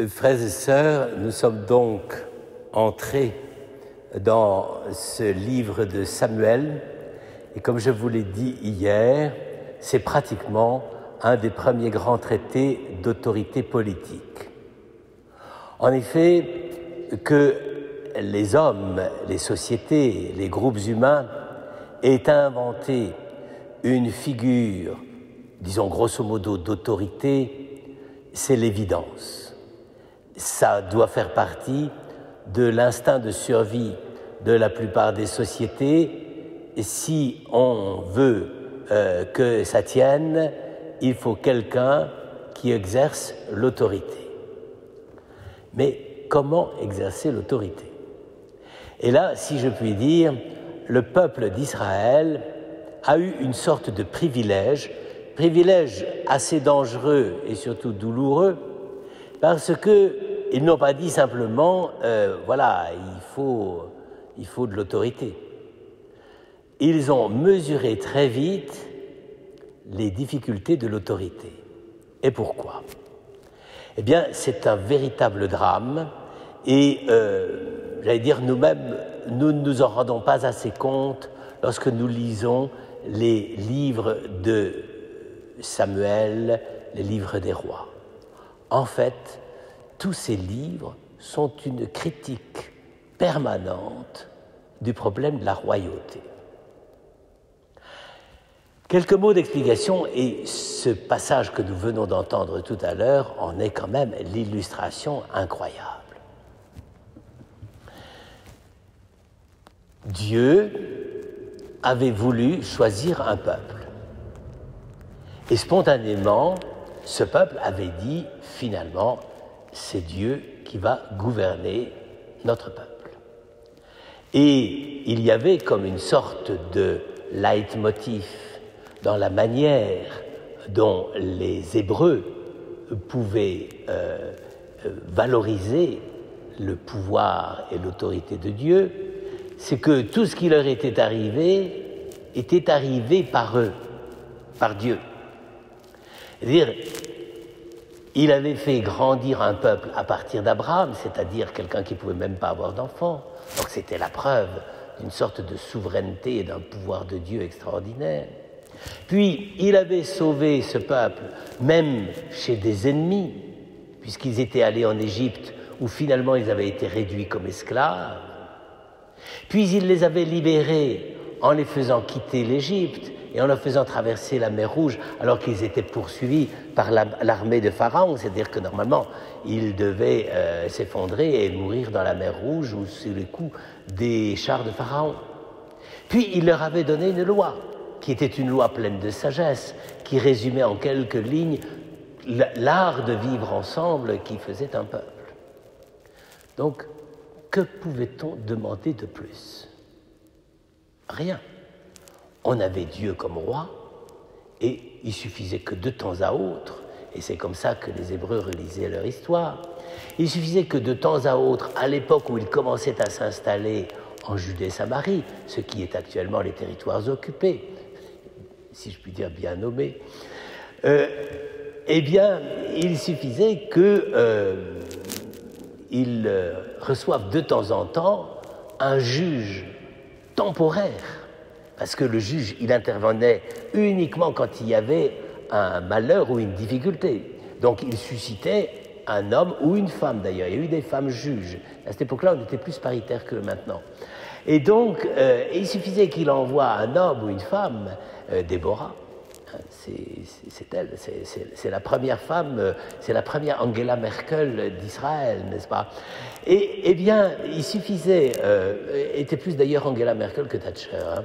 Frères et sœurs, nous sommes donc entrés dans ce livre de Samuel, et comme je vous l'ai dit hier, c'est pratiquement un des premiers grands traités d'autorité politique. En effet, que les hommes, les sociétés, les groupes humains aient inventé une figure, disons grosso modo, d'autorité, c'est l'évidence. Ça doit faire partie de l'instinct de survie de la plupart des sociétés. Et si on veut que ça tienne, il faut quelqu'un qui exerce l'autorité. Mais comment exercer l'autorité? Et là, si je puis dire, le peuple d'Israël a eu une sorte de privilège assez dangereux et surtout douloureux, parce qu'ils n'ont pas dit simplement voilà, il faut de l'autorité. Ils ont mesuré très vite les difficultés de l'autorité. Et pourquoi? Eh bien, c'est un véritable drame et, j'allais dire, nous-mêmes, nous ne nous en rendons pas assez compte lorsque nous lisons les livres de Samuel, les livres des rois. En fait, tous ces livres sont une critique permanente du problème de la royauté. Quelques mots d'explication, et ce passage que nous venons d'entendre tout à l'heure en est quand même l'illustration incroyable. Dieu avait voulu choisir un peuple. Et spontanément, ce peuple avait dit, finalement, c'est Dieu qui va gouverner notre peuple. Et il y avait comme une sorte de leitmotiv dans la manière dont les Hébreux pouvaient valoriser le pouvoir et l'autorité de Dieu, c'est que tout ce qui leur était arrivé par eux, par Dieu. C'est-à-dire, il avait fait grandir un peuple à partir d'Abraham, c'est-à-dire quelqu'un qui ne pouvait même pas avoir d'enfant. Donc c'était la preuve d'une sorte de souveraineté et d'un pouvoir de Dieu extraordinaire. Puis, il avait sauvé ce peuple, même chez des ennemis, puisqu'ils étaient allés en Égypte, où finalement ils avaient été réduits comme esclaves. Puis, il les avait libérés en les faisant quitter l'Égypte et en leur faisant traverser la mer Rouge, alors qu'ils étaient poursuivis par l'armée de Pharaon, c'est-à-dire que normalement, ils devaient s'effondrer et mourir dans la mer Rouge ou sous les coups des chars de Pharaon. Puis, il leur avait donné une loi, qui était une loi pleine de sagesse, qui résumait en quelques lignes l'art de vivre ensemble qui faisait un peuple. Donc, que pouvait-on demander de plus? Rien. On avait Dieu comme roi, et il suffisait que de temps à autre, et c'est comme ça que les Hébreux relisaient leur histoire, il suffisait que de temps à autre, à l'époque où ils commençaient à s'installer en Judée-Samarie, ce qui est actuellement les territoires occupés, si je puis dire bien nommés, eh bien, il suffisait qu'ils reçoivent de temps en temps un juge temporaire, parce que le juge, il intervenait uniquement quand il y avait un malheur ou une difficulté. Donc, il suscitait un homme ou une femme, d'ailleurs. Il y a eu des femmes juges. À cette époque-là, on était plus paritaire que maintenant. Et donc, il suffisait qu'il envoie un homme ou une femme, Déborah, c'est elle, c'est la première femme, c'est la première Angela Merkel d'Israël, n'est-ce pas? Et eh bien, il suffisait, était plus d'ailleurs Angela Merkel que Thatcher, hein,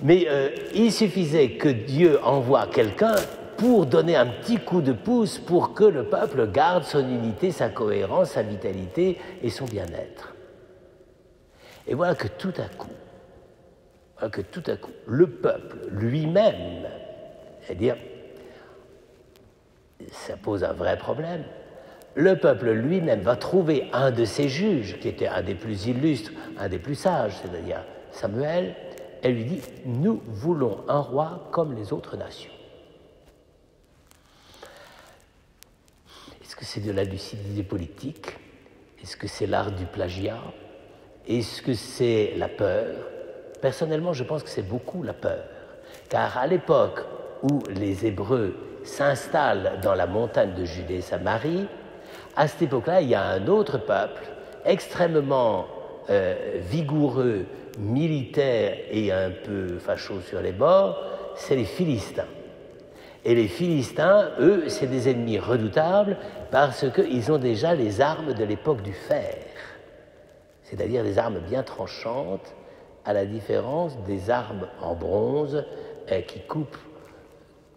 mais il suffisait que Dieu envoie quelqu'un pour donner un petit coup de pouce pour que le peuple garde son unité, sa cohérence, sa vitalité et son bien-être. Et voilà que tout à coup, le peuple lui-même, c'est-à-dire, ça pose un vrai problème, le peuple lui-même va trouver un de ses juges, qui était un des plus illustres, un des plus sages, c'est-à-dire Samuel, et lui dit « Nous voulons un roi comme les autres nations ». Est-ce que c'est de la lucidité politique? Est-ce que c'est l'art du plagiat? Est-ce que c'est la peur? Personnellement, je pense que c'est beaucoup la peur. Car à l'époque où les Hébreux s'installent dans la montagne de Judée-Samarie, à cette époque-là, il y a un autre peuple extrêmement vigoureux, militaire et un peu facho sur les bords, c'est les Philistins. Et les Philistins, eux, c'est des ennemis redoutables parce qu'ils ont déjà les armes de l'époque du fer, c'est-à-dire des armes bien tranchantes, à la différence des armes en bronze qui coupent,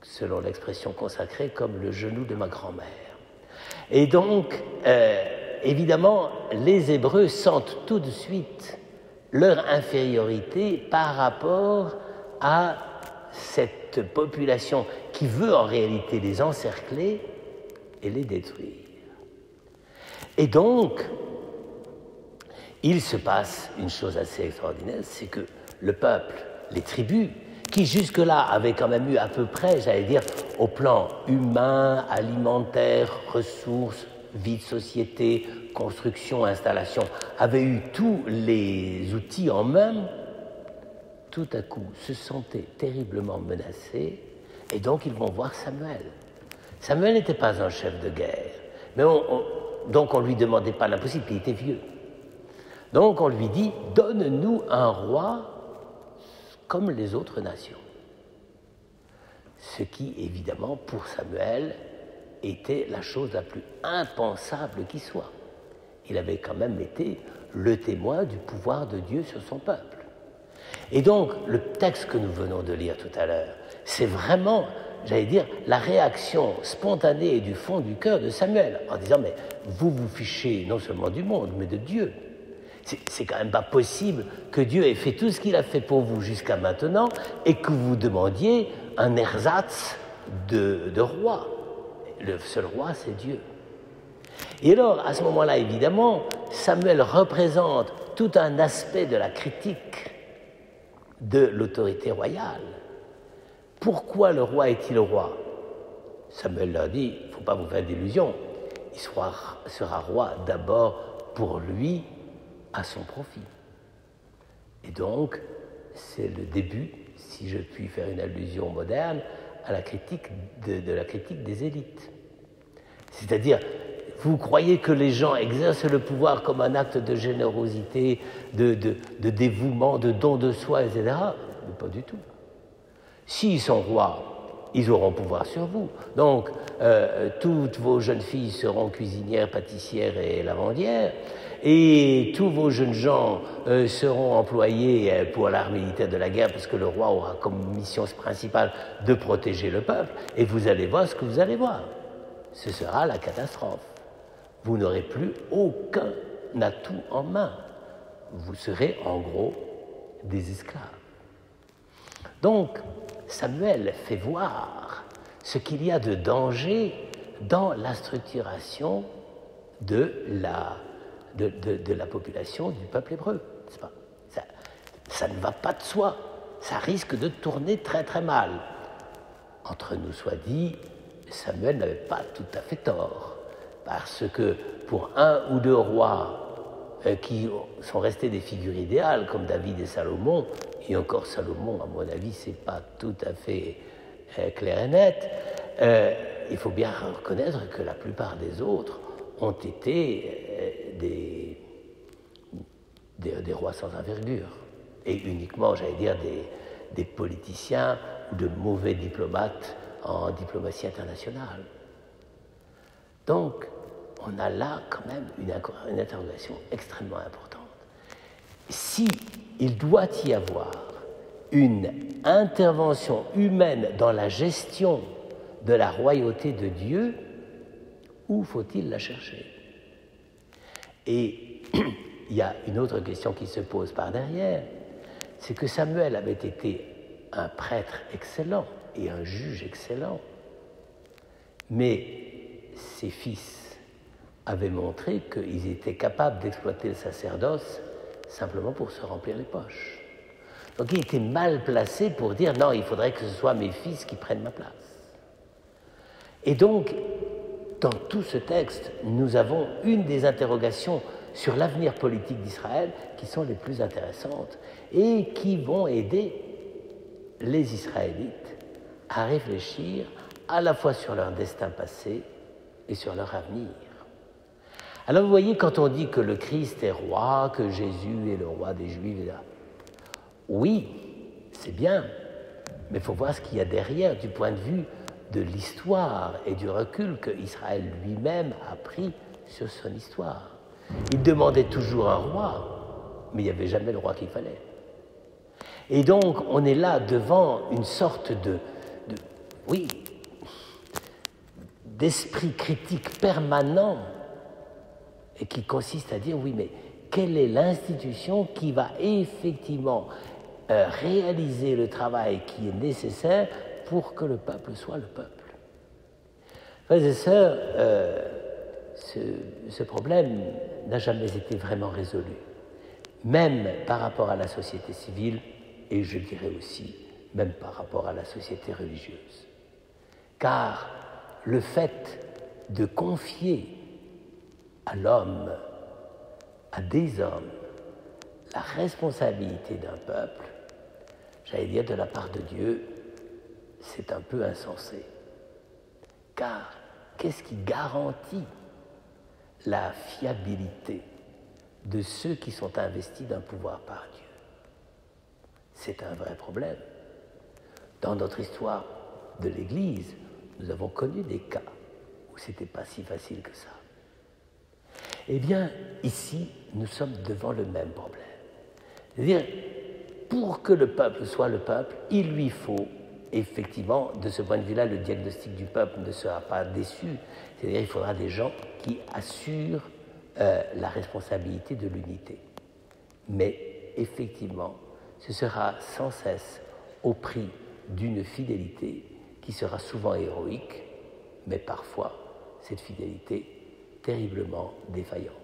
selon l'expression consacrée, comme le genou de ma grand-mère. Et donc, évidemment, les Hébreux sentent tout de suite leur infériorité par rapport à cette population qui veut en réalité les encercler et les détruire. Et donc, il se passe une chose assez extraordinaire, c'est que le peuple, les tribus, qui jusque-là avaient quand même eu à peu près, j'allais dire, au plan humain, alimentaire, ressources, vie de société, construction, installation, avaient eu tous les outils en main, tout à coup se sentaient terriblement menacés, et donc ils vont voir Samuel. Samuel n'était pas un chef de guerre, mais donc on ne lui demandait pas l'impossible, il était vieux. Donc on lui dit, donne-nous un roi comme les autres nations. Ce qui, évidemment, pour Samuel, était la chose la plus impensable qui soit. Il avait quand même été le témoin du pouvoir de Dieu sur son peuple. Et donc, le texte que nous venons de lire tout à l'heure, c'est vraiment, j'allais dire, la réaction spontanée du fond du cœur de Samuel, en disant, mais vous vous fichez non seulement du monde, mais de Dieu. C'est quand même pas possible que Dieu ait fait tout ce qu'il a fait pour vous jusqu'à maintenant et que vous demandiez un ersatz de roi. Le seul roi, c'est Dieu. Et alors, à ce moment-là, évidemment, Samuel représente tout un aspect de la critique de l'autorité royale. Pourquoi le roi est-il roi? Samuel leur dit, il ne faut pas vous faire d'illusions, il sera roi d'abord pour lui, à son profit. Et donc, c'est le début, si je puis faire une allusion moderne, à la critique de la critique des élites. C'est-à-dire, vous croyez que les gens exercent le pouvoir comme un acte de générosité, de dévouement, de don de soi, etc. Mais pas du tout. S'ils sont rois, ils auront pouvoir sur vous. Donc, toutes vos jeunes filles seront cuisinières, pâtissières et lavandières, et tous vos jeunes gens seront employés pour l'art militaire de la guerre, parce que le roi aura comme mission principale de protéger le peuple, et vous allez voir ce que vous allez voir. Ce sera la catastrophe. Vous n'aurez plus aucun atout en main. Vous serez en gros des esclaves. Donc, Samuel fait voir ce qu'il y a de danger dans la structuration de la population du peuple hébreu. C'est pas, ça ne va pas de soi. Ça risque de tourner très très mal. Entre nous soit dit, Samuel n'avait pas tout à fait tort, parce que pour un ou deux rois qui sont restés des figures idéales, comme David et Salomon, et encore Salomon, à mon avis, c'est pas tout à fait clair et net, il faut bien reconnaître que la plupart des autres ont été des rois sans envergure, et uniquement, j'allais dire, des politiciens ou de mauvais diplomates en diplomatie internationale. Donc, on a là quand même une interrogation extrêmement importante. Si il doit y avoir une intervention humaine dans la gestion de la royauté de Dieu, où faut-il la chercher? Et il y a une autre question qui se pose par derrière, c'est que Samuel avait été un prêtre excellent et un juge excellent, mais ses fils avaient montré qu'ils étaient capables d'exploiter le sacerdoce simplement pour se remplir les poches. Donc il était mal placé pour dire non, il faudrait que ce soit mes fils qui prennent ma place. Et donc, dans tout ce texte, nous avons une des interrogations sur l'avenir politique d'Israël qui sont les plus intéressantes et qui vont aider les Israélites à réfléchir à la fois sur leur destin passé et sur leur avenir. Alors vous voyez, quand on dit que le Christ est roi, que Jésus est le roi des Juifs, oui, c'est bien, mais il faut voir ce qu'il y a derrière du point de vue de l'histoire et du recul que Israël lui-même a pris sur son histoire. Il demandait toujours un roi, mais il n'y avait jamais le roi qu'il fallait. Et donc, on est là devant une sorte d'esprit critique permanent et qui consiste à dire, oui, mais quelle est l'institution qui va effectivement réaliser le travail qui est nécessaire pour que le peuple soit le peuple. Frères et sœurs, ce problème n'a jamais été vraiment résolu, même par rapport à la société civile et je dirais aussi même par rapport à la société religieuse. Car le fait de confier à l'homme, à des hommes, la responsabilité d'un peuple, j'allais dire de la part de Dieu, c'est un peu insensé. Car qu'est-ce qui garantit la fiabilité de ceux qui sont investis d'un pouvoir par Dieu? C'est un vrai problème. Dans notre histoire de l'Église, nous avons connu des cas où ce n'était pas si facile que ça. Eh bien, ici, nous sommes devant le même problème. C'est-à-dire, pour que le peuple soit le peuple, il lui faut, effectivement, de ce point de vue-là, le diagnostic du peuple ne sera pas déçu. C'est-à-dire, il faudra des gens qui assurent la responsabilité de l'unité. Mais, effectivement, ce sera sans cesse au prix d'une fidélité qui sera souvent héroïque, mais parfois, cette fidélité terriblement défaillante.